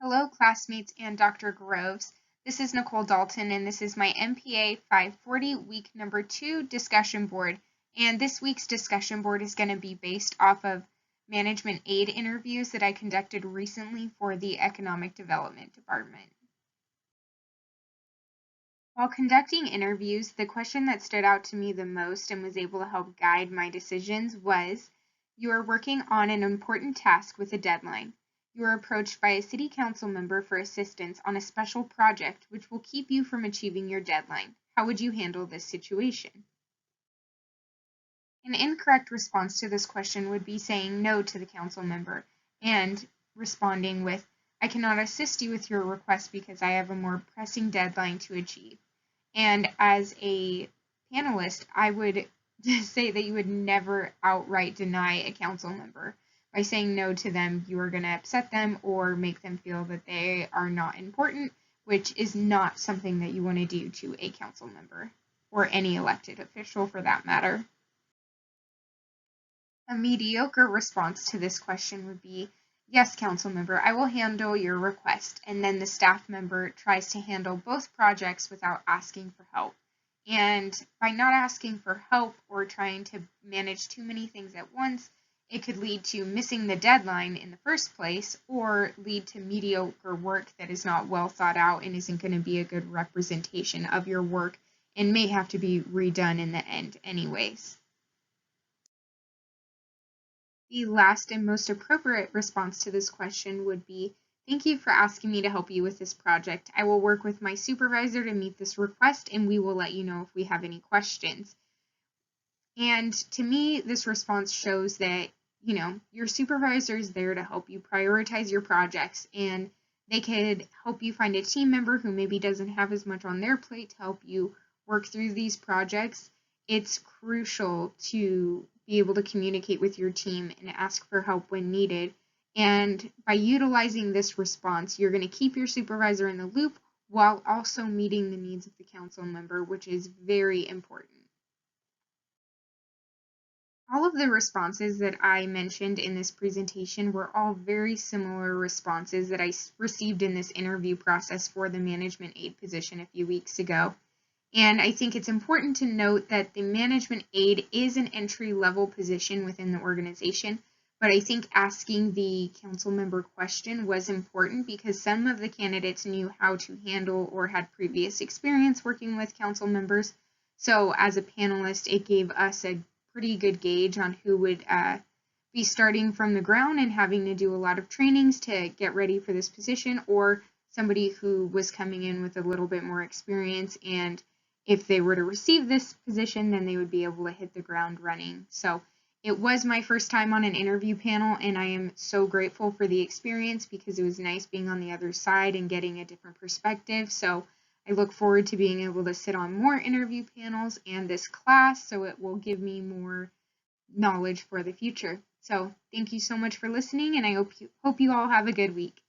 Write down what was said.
Hello, classmates and Dr. Groves. This is Nicole Dalton, and this is my MPA 540 week number 2 discussion board. And this week's discussion board is going to be based off of management aid interviews that I conducted recently for the Economic Development Department. While conducting interviews, the question that stood out to me the most and was able to help guide my decisions was, you are working on an important task with a deadline. You are approached by a city council member for assistance on a special project which will keep you from achieving your deadline. How would you handle this situation? An incorrect response to this question would be saying no to the council member and responding with, I cannot assist you with your request because I have a more pressing deadline to achieve. And as a panelist, I would say that you would never outright deny a council member. By saying no to them, you are going to upset them or make them feel that they are not important, which is not something that you want to do to a council member or any elected official for that matter. A mediocre response to this question would be, yes, council member, I will handle your request. And then the staff member tries to handle both projects without asking for help. And by not asking for help or trying to manage too many things at once, it could lead to missing the deadline in the first place or lead to mediocre work that is not well thought out and isn't going to be a good representation of your work and may have to be redone in the end anyways. The last and most appropriate response to this question would be, thank you for asking me to help you with this project. I will work with my supervisor to meet this request and we will let you know if we have any questions. And to me, this response shows that, your supervisor is there to help you prioritize your projects, and they could help you find a team member who maybe doesn't have as much on their plate to help you work through these projects. It's crucial to be able to communicate with your team and ask for help when needed. And by utilizing this response, you're going to keep your supervisor in the loop while also meeting the needs of the council member, which is very important. All of the responses that I mentioned in this presentation were all very similar responses that I received in this interview process for the management aid position a few weeks ago. And I think it's important to note that the management aid is an entry-level position within the organization, but I think asking the council member question was important because some of the candidates knew how to handle or had previous experience working with council members. So as a panelist, it gave us a pretty good gauge on who would be starting from the ground and having to do a lot of trainings to get ready for this position, or somebody who was coming in with a little bit more experience, and if they were to receive this position, then they would be able to hit the ground running. So it was my first time on an interview panel, and I am so grateful for the experience because it was nice being on the other side and getting a different perspective. So I look forward to being able to sit on more interview panels and this class, so it will give me more knowledge for the future. So thank you so much for listening, and I hope you all have a good week.